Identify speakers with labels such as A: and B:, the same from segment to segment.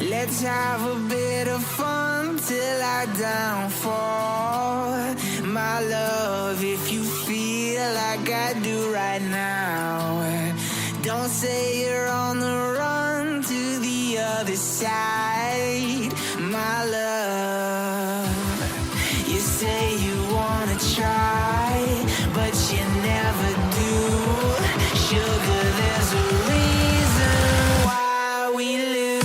A: Let's have a bit of fun till I downfall. My love, if you feel like I do right now, don't say you're on the run to the other side. My love, you say you wanna try, but you never do. Sugar, there's a reason why we lose.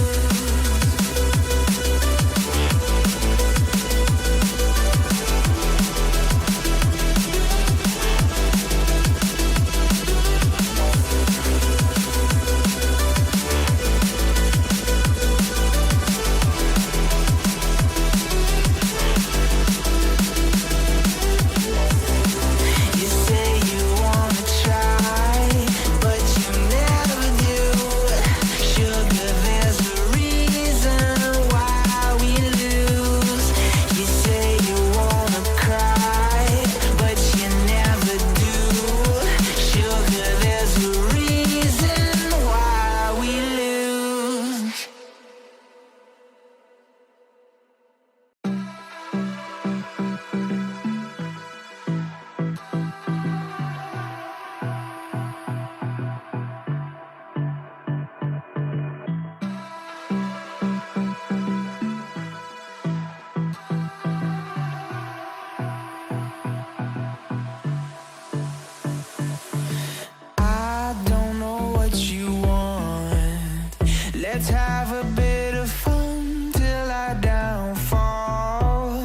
A: Let's have a bit of fun till I downfall.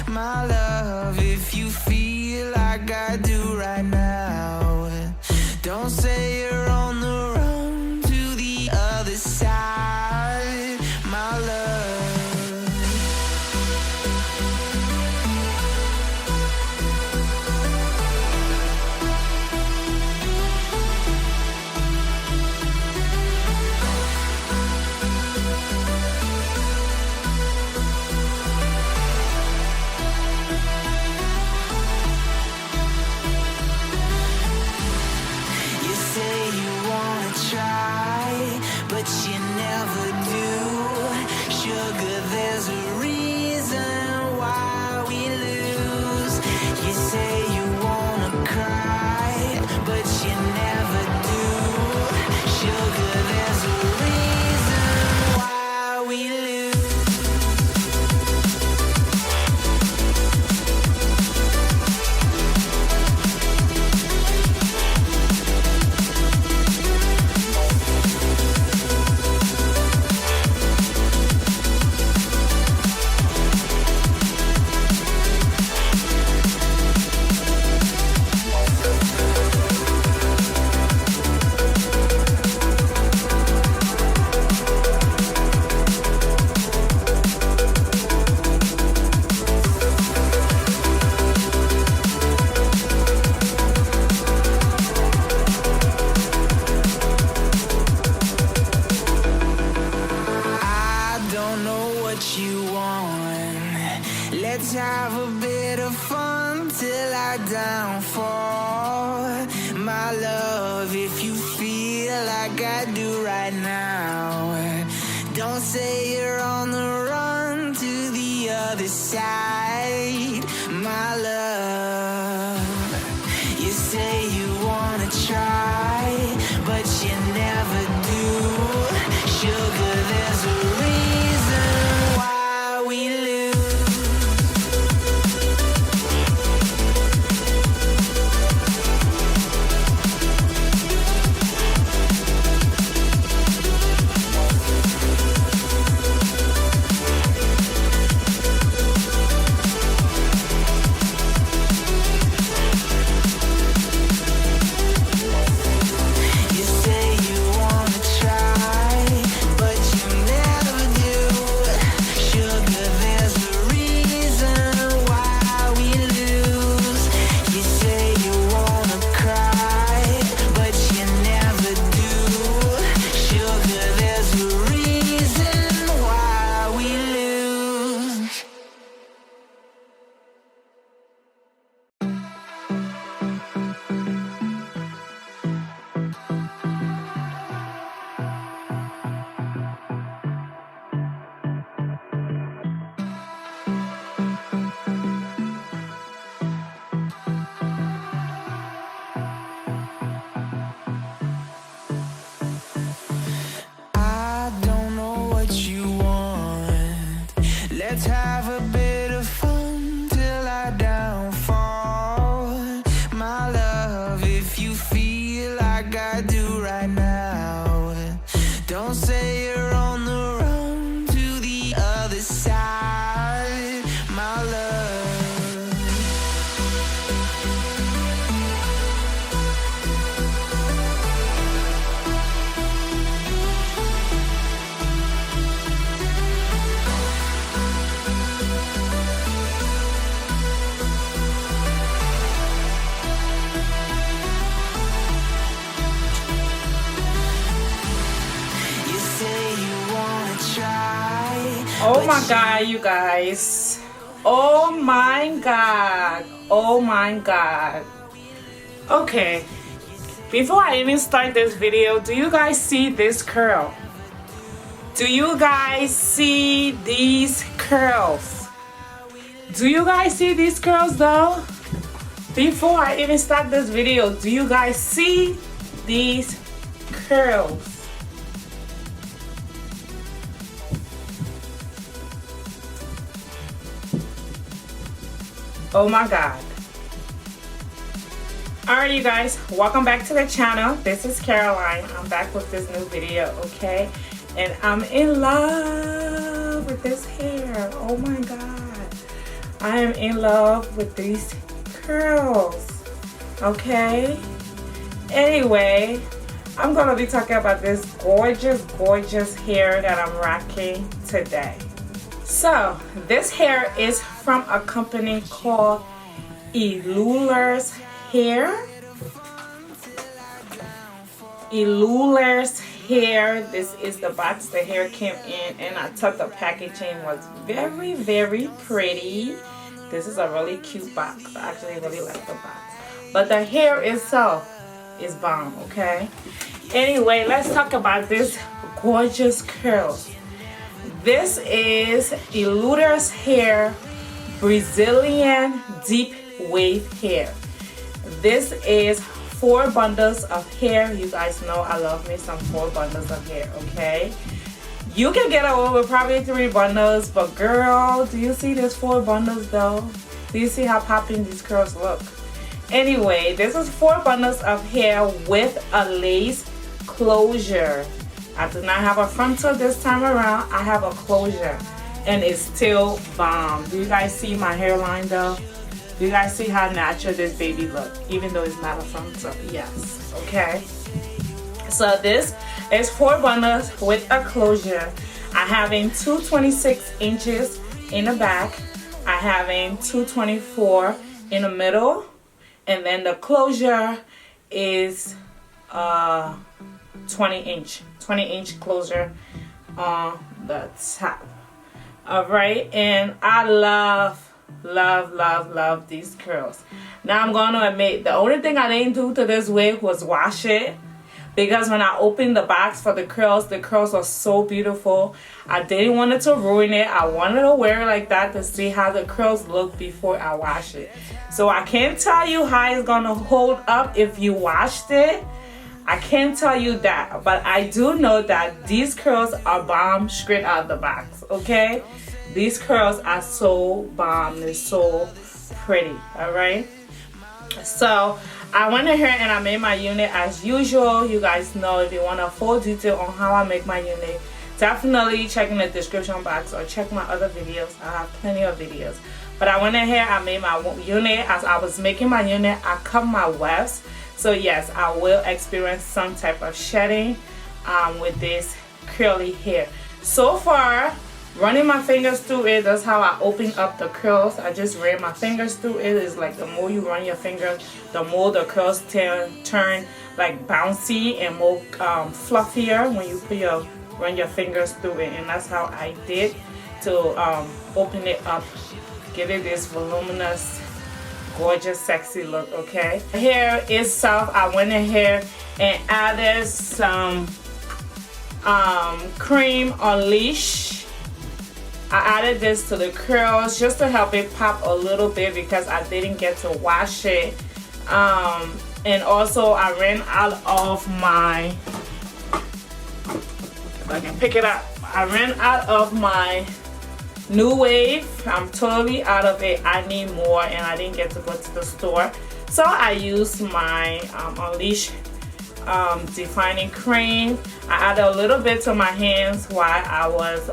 A: My love, if you feel like I do right now, don't say you're on the run to the other side. My love, but you never do. Sugar, there's a reason why we lose. You say you wanna cry, but you never do. Sugar, there's a reason why we lose. Let's have a bit of fun till I downfall. My love, if you feel like I do right now, don't say you're on the run to the other side. My love, you say you wanna try, but you never do. Sugar, there's a reason why we lose.
B: Oh my god, you guys. Oh my god. Oh my god. Okay. Before I even start this video, do you guys see this curl? Do you guys see these curls? Do you guys see these curls though? Before I even start this video, do you guys see these curls? Oh my god. Alright you guys, welcome back to the channel. This is Caroline. I'm back with this new video, okay? And I'm in love with this hair. Oh my god. I am in love with these curls. Okay? Anyway, I'm gonna be talking about this gorgeous hair that I'm rocking today. So, this hair is from a company called Eullair's hair. Eullair's hair. This is the box the hair came in, and I thought the packaging was very pretty. This is a really cute box. I actually really like the box. But the hair itself is bomb, okay? Anyway, let's talk about this gorgeous curls. This is Eullair's hair Brazilian deep wave hair. This is 4 bundles of hair. You guys know I love me some 4 bundles of hair, okay? You can get away with probably 3 bundles, but girl, do you see this 4 bundles though? Do you see how popping these curls look? Anyway, this is 4 bundles of hair with a lace closure. I do not have a frontal this time around. I have a closure, and it's still bomb. Do you guys see my hairline though? Do you guys see how natural this baby look, even though it's not a frontal? Yes, okay. So this is 4 bundles with a closure. I have in 226 inches in the back. I have in 224 in the middle, and then the closure is 20 inch closure on the top. All right, and I love these curls. Now I'm going to admit, the only thing I didn't do to this wig was wash it, because when I opened the box for the curls are so beautiful. I didn't want it to ruin it. I wanted to wear it like that to see how the curls look before I wash it. So I can't tell you how it's going to hold up if you washed it. I can't tell you that, but I do know that these curls are bomb straight out of the box, okay? These curls are so bomb. They're so pretty, all right? So I went ahead and I made my unit as usual. You guys know, if you want a full detail on how I make my unit, definitely check in the description box or check my other videos. I have plenty of videos. But I went ahead, I made my unit. As I was making my unit, I cut my wefts. So yes, I will experience some type of shedding with this curly hair. So far, running my fingers through it, that's how I open up the curls. I just ran my fingers through it. It's like the more you run your fingers, the more the curls turn like bouncy and more fluffier when you run your fingers through it. And that's how I did to open it up, give it this voluminous, gorgeous, sexy look, okay? The hair itself, I went ahead and added some cream Unleash. I added this to the curls just to help it pop a little bit because I didn't get to wash it. And also I ran out of my, if I can pick it up, I ran out of my New Wave. I'm totally out of it. I need more, and I didn't get to go to the store, so I used my Unleash defining cream. I added a little bit to my hands while I was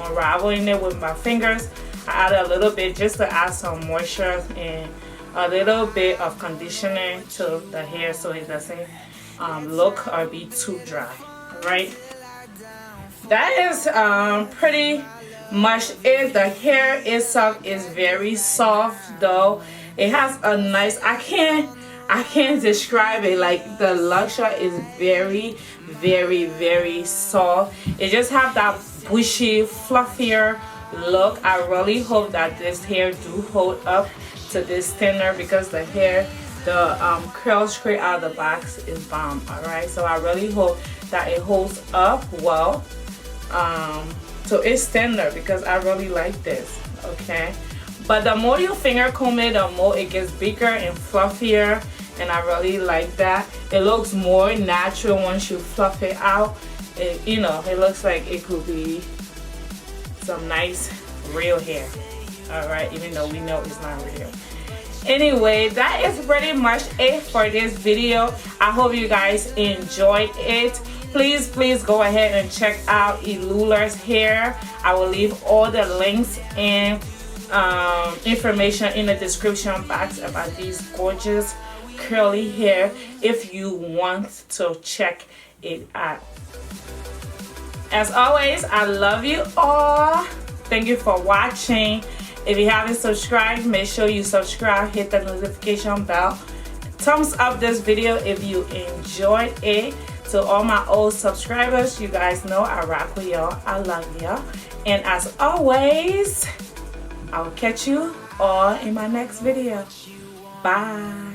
B: unraveling it with my fingers. I added a little bit just to add some moisture and a little bit of conditioner to the hair so it doesn't look or be too dry. Right, that is pretty much it. The hair itself is very soft though. It has a nice, I can't describe it, like the luxury is very very, very soft. It just have that bushy, fluffier look. I really hope that this hair do hold up to this thinner, because the hair, the curl straight out of the box is bomb. All right, so I really hope that it holds up well to its thinner, because I really like this. Okay, but the more you finger comb it, the more it gets bigger and fluffier, and I really like that. It looks more natural once you fluff it out. You know, it looks like it could be some nice real hair. All right, even though we know it's not real. Anyway, that is pretty much it for this video. I hope you guys enjoyed it. Please go ahead and check out Eullair's hair. I will leave all the links and information in the description box about these gorgeous curly hair if you want to check it out. As always, I love you all. Thank you for watching. If you haven't subscribed, make sure you subscribe, hit the notification bell, thumbs up this video if you enjoyed it. To all my old subscribers, you guys know I rock with y'all. I love y'all. And as always, I'll catch you all in my next video. Bye.